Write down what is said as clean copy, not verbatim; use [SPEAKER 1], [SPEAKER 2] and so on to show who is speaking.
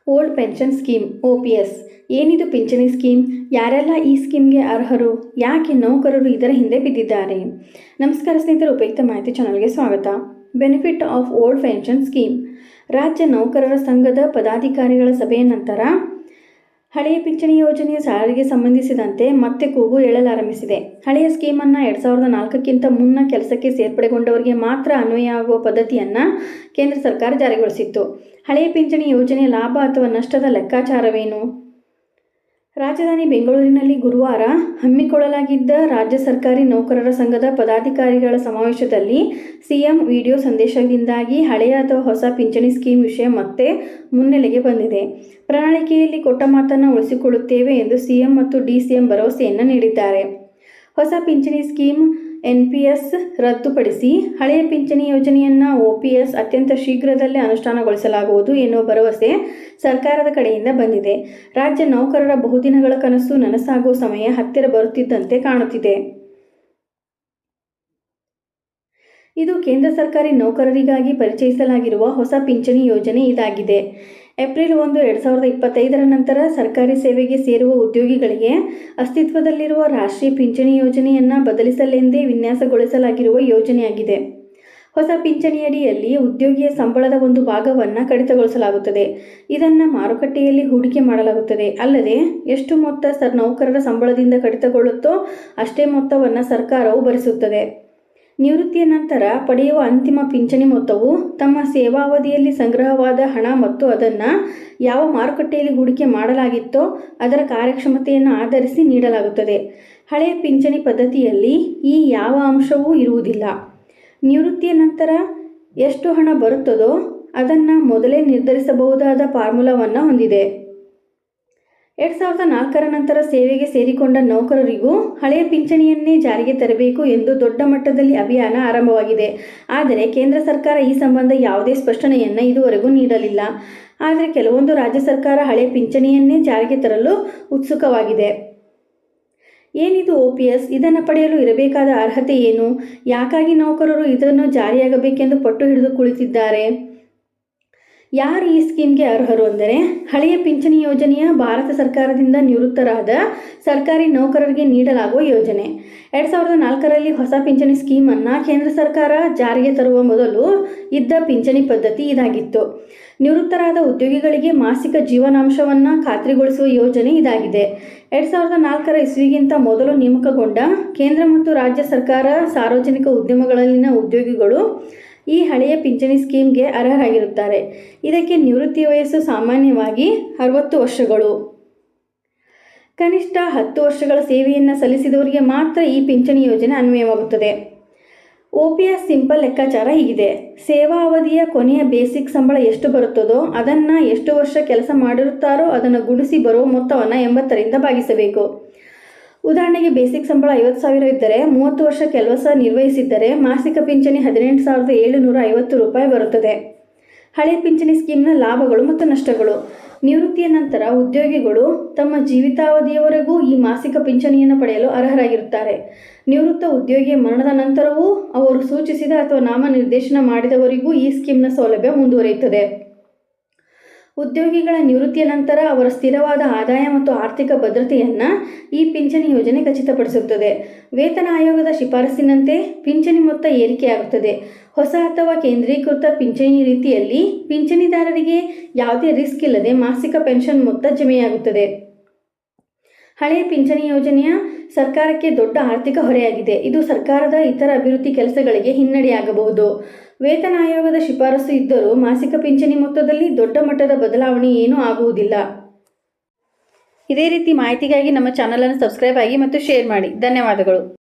[SPEAKER 1] Old pension scheme OPS. ಏನಿದು ಪಿಂಚಣಿ scheme? ಯಾರೆಲ್ಲ ಈ ಸ್ಕೀಮ್ಗೆ ಅರ್ಹರು? ಯಾಕೆ ನೌಕರರು ಇದರ ಹಿಂದೆ ಬಿದ್ದಿದ್ದಾರೆ? ನಮಸ್ಕಾರ ಸ್ನೇಹಿತರೆ, ಉಪಯುಕ್ತ ಮಾಹಿತಿ ಚಾನಲ್ಗೆ ಸ್ವಾಗತ. Benefit of old pension scheme. ರಾಜ್ಯ ನೌಕರರ ಸಂಘದ ಪದಾಧಿಕಾರಿಗಳ ಸಭೆಯ ನಂತರ ಹಳೆಯ ಪಿಂಚಣಿ ಯೋಜನೆಯ ಜಾರಿಗೆ ಸಂಬಂಧಿಸಿದಂತೆ ಮತ್ತೆ ಕೂಗು ಏಳಲಾರಂಭಿಸಿದೆ. ಹಳೆಯ ಸ್ಕೀಮನ್ನು 2004ಕ್ಕಿಂತ ಮುನ್ನ ಕೆಲಸಕ್ಕೆ ಸೇರ್ಪಡೆಗೊಂಡವರಿಗೆ ಮಾತ್ರ ಅನ್ವಯ ಆಗುವ ಪದ್ಧತಿಯನ್ನು ಕೇಂದ್ರ ಸರ್ಕಾರ ಜಾರಿಗೊಳಿಸಿತ್ತು. ಹಳೆಯ ಪಿಂಚಣಿ ಯೋಜನೆಯ ಲಾಭ ಅಥವಾ ನಷ್ಟದ ಲೆಕ್ಕಾಚಾರವೇನು? ರಾಜಧಾನಿ ಬೆಂಗಳೂರಿನಲ್ಲಿ ಗುರುವಾರ ಹಮ್ಮಿಕೊಳ್ಳಲಾಗಿದ್ದ ರಾಜ್ಯ ಸರ್ಕಾರಿ ನೌಕರರ ಸಂಘದ ಪದಾಧಿಕಾರಿಗಳ ಸಮಾವೇಶದಲ್ಲಿ ಸಿಎಂ ವಿಡಿಯೋ ಸಂದೇಶದಿಂದಾಗಿ ಹಳೆಯ ಅಥವಾ ಹೊಸ ಪಿಂಚಣಿ ಸ್ಕೀಮ್ ವಿಷಯ ಮತ್ತೆ ಮುನ್ನೆಲೆಗೆ ಬಂದಿದೆ. ಪ್ರಣಾಳಿಕೆಯಲ್ಲಿ ಕೊಟ್ಟ ಮಾತನ್ನು ಉಳಿಸಿಕೊಳ್ಳುತ್ತೇವೆ ಎಂದು ಸಿಎಂ ಮತ್ತು ಡಿಸಿಎಂ ಭರವಸೆಯನ್ನು ನೀಡಿದ್ದಾರೆ. ಹೊಸ ಪಿಂಚಣಿ ಸ್ಕೀಮ್ NPS ರದ್ದುಪಡಿಸಿ ಹಳೆಯ ಪಿಂಚಣಿ ಯೋಜನೆಯನ್ನು OPS ಅತ್ಯಂತ ಶೀಘ್ರದಲ್ಲೇ ಅನುಷ್ಠಾನಗೊಳಿಸಲಾಗುವುದು ಎನ್ನುವ ಭರವಸೆ ಸರ್ಕಾರದ ಕಡೆಯಿಂದ ಬಂದಿದೆ. ರಾಜ್ಯ ನೌಕರರ ಬಹುದಿನಗಳ ಕನಸು ನನಸಾಗುವ ಸಮಯ ಹತ್ತಿರ ಬರುತ್ತಿದ್ದಂತೆ ಕಾಣುತ್ತಿದೆ. ಇದು ಕೇಂದ್ರ ಸರ್ಕಾರಿ ನೌಕರರಿಗಾಗಿ ಪರಿಚಯಿಸಲಾಗಿರುವ ಹೊಸ ಪಿಂಚಣಿ ಯೋಜನೆ ಇದಾಗಿದೆ. ಏಪ್ರಿಲ್ 1, 2025 ನಂತರ ಸರ್ಕಾರಿ ಸೇವೆಗೆ ಸೇರುವ ಉದ್ಯೋಗಿಗಳಿಗೆ ಅಸ್ತಿತ್ವದಲ್ಲಿರುವ ರಾಷ್ಟ್ರೀಯ ಪಿಂಚಣಿ ಯೋಜನೆಯನ್ನು ಬದಲಿಸಲೆಂದೇ ವಿನ್ಯಾಸಗೊಳಿಸಲಾಗಿರುವ ಯೋಜನೆಯಾಗಿದೆ. ಹೊಸ ಪಿಂಚಣಿಯಡಿಯಲ್ಲಿ ಉದ್ಯೋಗಿಯ ಸಂಬಳದ ಒಂದು ಭಾಗವನ್ನು ಕಡಿತಗೊಳಿಸಲಾಗುತ್ತದೆ. ಇದನ್ನು ಮಾರುಕಟ್ಟೆಯಲ್ಲಿ ಹೂಡಿಕೆ ಮಾಡಲಾಗುತ್ತದೆ. ಅಲ್ಲದೆ ಎಷ್ಟು ಮೊತ್ತ ನೌಕರರ ಸಂಬಳದಿಂದ ಕಡಿತಗೊಳ್ಳುತ್ತೋ ಅಷ್ಟೇ ಮೊತ್ತವನ್ನು ಸರ್ಕಾರವು ಭರಿಸುತ್ತದೆ. ನಿವೃತ್ತಿಯ ನಂತರ ಪಡೆಯುವ ಅಂತಿಮ ಪಿಂಚಣಿ ಮೊತ್ತವು ತಮ್ಮ ಸೇವಾವಧಿಯಲ್ಲಿ ಸಂಗ್ರಹವಾದ ಹಣ ಮತ್ತು ಅದನ್ನು ಯಾವ ಮಾರುಕಟ್ಟೆಯಲ್ಲಿ ಹೂಡಿಕೆ ಮಾಡಲಾಗಿತ್ತೋ ಅದರ ಕಾರ್ಯಕ್ಷಮತೆಯನ್ನು ಆಧರಿಸಿ ನೀಡಲಾಗುತ್ತದೆ. ಹಳೆಯ ಪಿಂಚಣಿ ಪದ್ಧತಿಯಲ್ಲಿ ಈ ಯಾವ ಅಂಶವೂ ಇರುವುದಿಲ್ಲ. ನಿವೃತ್ತಿಯ ನಂತರ ಎಷ್ಟು ಹಣ ಬರುತ್ತದೋ ಅದನ್ನು ಮೊದಲೇ ನಿರ್ಧರಿಸಬಹುದಾದ ಫಾರ್ಮುಲಾವನ್ನು ಹೊಂದಿದೆ. 2004 ನಂತರ ಸೇವೆಗೆ ಸೇರಿಕೊಂಡ ನೌಕರರಿಗೂ ಹಳೆಯ ಪಿಂಚಣಿಯನ್ನೇ ಜಾರಿಗೆ ತರಬೇಕು ಎಂದು ದೊಡ್ಡ ಮಟ್ಟದಲ್ಲಿ ಅಭಿಯಾನ ಆರಂಭವಾಗಿದೆ. ಆದರೆ ಕೇಂದ್ರ ಸರ್ಕಾರ ಈ ಸಂಬಂಧ ಯಾವುದೇ ಸ್ಪಷ್ಟನೆಯನ್ನು ಇದುವರೆಗೂ ನೀಡಲಿಲ್ಲ. ಆದರೆ ಕೆಲವೊಂದು ರಾಜ್ಯ ಸರ್ಕಾರ ಹಳೆಯ ಪಿಂಚಣಿಯನ್ನೇ ಜಾರಿಗೆ ತರಲು ಉತ್ಸುಕವಾಗಿದೆ. ಏನಿದು OPS? ಇದನ್ನು ಪಡೆಯಲು ಇರಬೇಕಾದ ಅರ್ಹತೆ ಏನು? ಯಾಕಾಗಿ ನೌಕರರು ಇದನ್ನು ಜಾರಿಯಾಗಬೇಕೆಂದು ಪಟ್ಟು ಹಿಡಿದು ಕುಳಿತಿದ್ದಾರೆ? ಯಾರು ಈ ಸ್ಕೀಮ್ಗೆ ಅರ್ಹರು ಅಂದರೆ, ಹಳೆಯ ಪಿಂಚಣಿ ಯೋಜನೆಯ ಭಾರತ ಸರ್ಕಾರದಿಂದ ನಿವೃತ್ತರಾದ ಸರ್ಕಾರಿ ನೌಕರರಿಗೆ ನೀಡಲಾಗುವ ಯೋಜನೆ. 2004ರಲ್ಲಿ ಹೊಸ ಪಿಂಚಣಿ ಸ್ಕೀಮನ್ನು ಕೇಂದ್ರ ಸರ್ಕಾರ ಜಾರಿಗೆ ತರುವ ಮೊದಲು ಇದ್ದ ಪಿಂಚಣಿ ಪದ್ಧತಿ ಇದಾಗಿತ್ತು. ನಿವೃತ್ತರಾದ ಉದ್ಯೋಗಿಗಳಿಗೆ ಮಾಸಿಕ ಜೀವನಾಂಶವನ್ನು ಖಾತ್ರಿಗೊಳಿಸುವ ಯೋಜನೆ ಇದಾಗಿದೆ. 2004 ಇಸ್ವಿಗಿಂತ ಮೊದಲು ನೇಮಕಗೊಂಡ ಕೇಂದ್ರ ಮತ್ತು ರಾಜ್ಯ ಸರ್ಕಾರ ಸಾರ್ವಜನಿಕ ಉದ್ಯಮಗಳಲ್ಲಿನ ಉದ್ಯೋಗಿಗಳು ಈ ಹಳೆಯ ಪಿಂಚಣಿ ಸ್ಕೀಮ್ಗೆ ಅರ್ಹರಾಗಿರುತ್ತಾರೆ. ಇದಕ್ಕೆ ನಿವೃತ್ತಿ ವಯಸ್ಸು ಸಾಮಾನ್ಯವಾಗಿ 60 ವರ್ಷಗಳು. ಕನಿಷ್ಠ 10 ವರ್ಷಗಳ ಸೇವೆಯನ್ನು ಸಲ್ಲಿಸಿದವರಿಗೆ ಮಾತ್ರ ಈ ಪಿಂಚಣಿ ಯೋಜನೆ ಅನ್ವಯವಾಗುತ್ತದೆ. OPS ಸಿಂಪಲ್ ಲೆಕ್ಕಾಚಾರ ಹೀಗಿದೆ. ಸೇವಾ ಅವಧಿಯ ಕೊನೆಯ ಬೇಸಿಕ್ ಸಂಬಳ ಎಷ್ಟು ಬರುತ್ತದೋ ಅದನ್ನು ಎಷ್ಟು ವರ್ಷ ಕೆಲಸ ಮಾಡಿರುತ್ತಾರೋ ಅದನ್ನು ಗುಣಿಸಿ ಬರುವ ಮೊತ್ತವನ್ನು 80ರಿಂದ ಭಾಗಿಸಬೇಕು. ಉದಾಹರಣೆಗೆ ಬೇಸಿಕ್ ಸಂಬಳ 50,000 ಇದ್ದರೆ 30 ವರ್ಷ ಕೆಲಸ ನಿರ್ವಹಿಸಿದ್ದರೆ ಮಾಸಿಕ ಪಿಂಚಣಿ 18,750 ರೂಪಾಯಿ ಬರುತ್ತದೆ. ಹಳೆಯ ಪಿಂಚಣಿ ಸ್ಕೀಮ್ನ ಲಾಭಗಳು ಮತ್ತು ನಷ್ಟಗಳು. ನಿವೃತ್ತಿಯ ನಂತರ ಉದ್ಯೋಗಿಗಳು ತಮ್ಮ ಜೀವಿತಾವಧಿಯವರೆಗೂ ಈ ಮಾಸಿಕ ಪಿಂಚಣಿಯನ್ನು ಪಡೆಯಲು ಅರ್ಹರಾಗಿರುತ್ತಾರೆ. ನಿವೃತ್ತ ಉದ್ಯೋಗಿಯ ಮರಣದ ನಂತರವೂ ಅವರು ಸೂಚಿಸಿದ ಅಥವಾ ನಾಮನಿರ್ದೇಶನ ಮಾಡಿದವರಿಗೂ ಈ ಸ್ಕೀಮ್ನ ಸೌಲಭ್ಯ ಮುಂದುವರಿಯುತ್ತದೆ. ಉದ್ಯೋಗಿಗಳ ನಿವೃತ್ತಿಯ ನಂತರ ಅವರ ಸ್ಥಿರವಾದ ಆದಾಯ ಮತ್ತು ಆರ್ಥಿಕ ಭದ್ರತೆಯನ್ನು ಈ ಪಿಂಚಣಿ ಯೋಜನೆ ಖಚಿತಪಡಿಸುತ್ತದೆ. ವೇತನ ಆಯೋಗದ ಶಿಫಾರಸಿನಂತೆ ಪಿಂಚಣಿ ಮೊತ್ತ ಏರಿಕೆಯಾಗುತ್ತದೆ. ಹೊಸ ಅಥವಾ ಕೇಂದ್ರೀಕೃತ ಪಿಂಚಣಿ ರೀತಿಯಲ್ಲಿ ಪಿಂಚಣಿದಾರರಿಗೆ ಯಾವುದೇ ರಿಸ್ಕ್ ಇಲ್ಲದೆ ಮಾಸಿಕ ಪೆನ್ಷನ್ ಮೊತ್ತ ಜಮೆಯಾಗುತ್ತದೆ. ಹಳೆಯ ಪಿಂಚಣಿ ಯೋಜನೆಯ ಸರ್ಕಾರಕ್ಕೆ ದೊಡ್ಡ ಆರ್ಥಿಕ ಹೊರೆಯಾಗಿದೆ. ಇದು ಸರ್ಕಾರದ ಇತರ ಅಭಿವೃದ್ಧಿ ಕೆಲಸಗಳಿಗೆ ಹಿನ್ನಡೆಯಾಗಬಹುದು. ವೇತನ ಆಯೋಗದ ಶಿಫಾರಸು ಇದ್ದರೂ ಮಾಸಿಕ ಪಿಂಚಣಿ ಮೊತ್ತದಲ್ಲಿ ದೊಡ್ಡ ಮಟ್ಟದ ಬದಲಾವಣೆ ಏನೂ ಆಗುವುದಿಲ್ಲ. ಇದೇ ರೀತಿ ಮಾಹಿತಿಗಾಗಿ ನಮ್ಮ ಚಾನಲನ್ನು ಸಬ್ಸ್ಕ್ರೈಬ್ ಆಗಿ ಮತ್ತು ಶೇರ್ ಮಾಡಿ. ಧನ್ಯವಾದಗಳು.